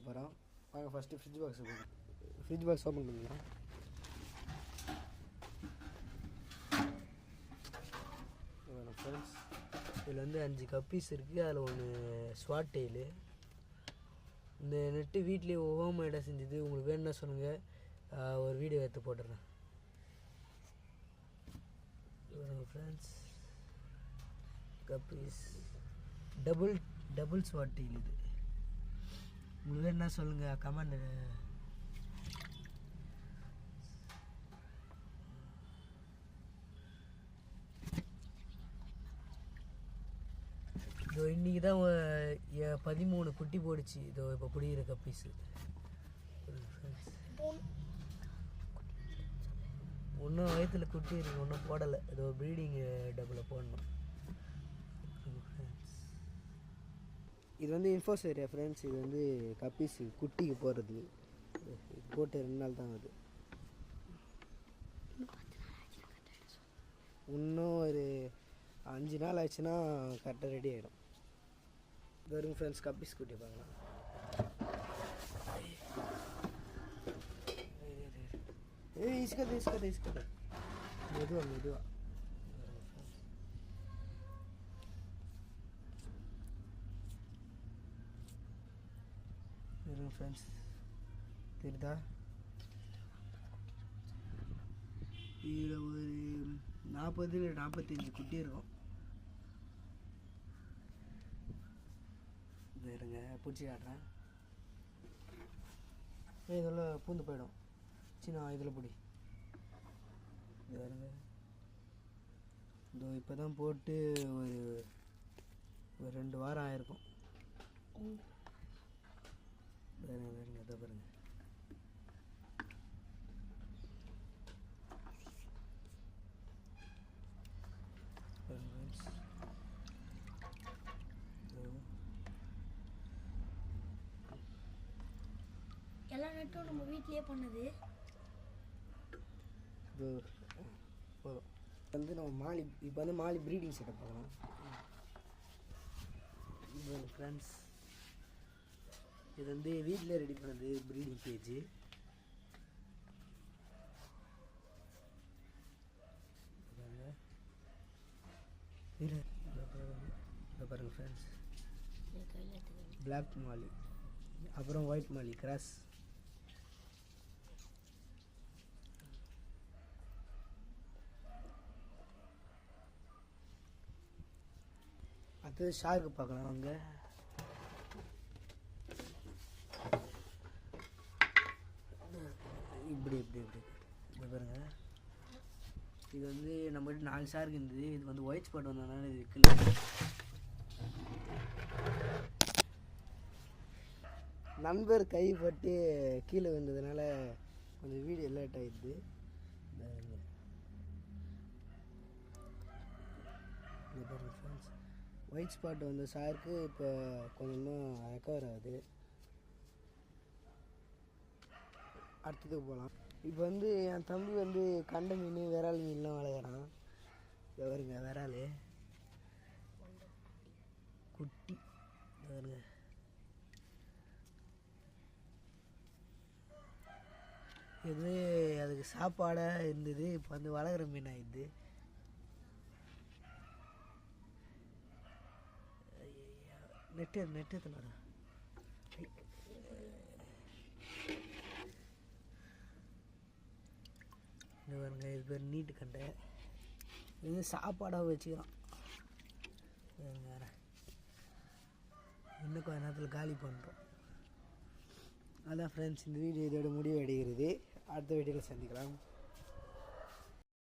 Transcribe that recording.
போகிறோம். வாங்க first fridge box open பண்ணிக்கலாம். ஃப்ரெண்ட்ஸ், இதில் வந்து 5 கப்பீஸ் இருக்குது. அதில் ஒன்று ஸ்வாட் டெயிலு. இந்த நெட்டு வீட்லேயே ஹோம்மேடாக செஞ்சது. உங்களுக்கு வேணும்னா சொல்லுங்கள், ஒரு வீடியோ எடுத்து போட்டுடுறேன். ஃப்ரெண்ட்ஸ், கப்பீஸ் டபுள் ஸ்வாட் டெயில். இது உங்களுக்கு வேணும்னா சொல்லுங்கள், கமெண்ட். இதோ இன்றைக்கி தான் 13 குட்டி போடுச்சு. இதோ இப்போ பிடிக்கிற கப்பீஸு. இன்னும் வயிற்றில் குட்டி இருக்குது, ஒன்றும் போடலை. இதோ ப்ரீடிங் டபுளில் போடணும். இது வந்து இன்ஃபோஸ் ஏரியா ஃப்ரெண்ட்ஸ். இது வந்து கப்பீஸு குட்டிக்கு போடுறது. போட்டு 2 நாள் தான் ஆகுது. இன்னும் ஒரு 5 நாள் ஆச்சுன்னா கரெக்டாக ரெடி ஆகிடும். வெறும் ஃப்ரெண்ட்ஸ், கப்பீஸ் குட்டி பார்க்கலாம். இஸ்கட்டு மெதுவா. வெறும் ஃப்ரெண்ட்ஸ் தெரியுதா? இதில் ஒரு 40-45 குட்டி இருக்கும். இருங்க, பிடிச்சி காட்டுறேன். இதெல்லாம் பூந்து போயிடும். சின்ன இதில் பிடி. இது வருங்க. இதோ இப்போ தான் போட்டு ஒரு 2 வாரம் ஆயிருக்கும். வேறுங்க இதை பாருங்க. எல்லா நெட்டும் நம்ம வீட்லேயே பண்ணது. இது போதும். வந்து நம்ம மாலி இப்போ வந்து மாலி ப்ரீடிங் செட்டப் பார்க்கலாம். இது ஃப்ரெண்ட்ஸ், இது வந்து வீட்டில் ரெடி பண்ணது ப்ரீடிங் கேஜ். இதை பாருங்கள் ஃப்ரெண்ட்ஸ், பிளாக் மாலி, அப்புறம் ஒயிட் மாலி கிராஸ். அடுத்தது ஷார்க்கு பார்க்கலாம். அங்கே இப்படி இது பாருங்க. இது வந்து நம்மகிட்ட 4 ஷார்க் இருந்தது. இது வந்து ஒயிட் ஸ்பாட் வந்ததுனால இது விற்கல. நண்பர் கைப்பட்டு கீழே விழுந்ததுனால கொஞ்சம் வீடியோ லேட் ஆகிடுது. ஒயிட் ஸ்பாட் வந்த ஷார்க்கு இப்போ கொஞ்சமாக ரெக்கவர் ஆகுது. அடுத்ததுக்கு போகலாம். இப்போ வந்து என் தம்பி வந்து கண்டை மீன், விரால் மீன்லாம் வளர்க்குறான். வருங்க விரால் குட்டி வருங்க. இது அதுக்கு சாப்பாடாக இருந்தது. இப்போ வந்து வளர்க்குற மீன் ஆகிடுது. நெட்டு தண்ணா இது பாருங்க. இது பேர் நீட்டு கண்டை. இது சாப்பாடாக வச்சுக்கிறோம். வேறு இன்னும் கொஞ்ச நேரத்தில் காலி பண்ணுறோம். அதான் ஃப்ரெண்ட்ஸ், இந்த வீடியோ இதோட முடிவு அடைகிறது. அடுத்த வீடியோவில் சந்திக்கலாம்.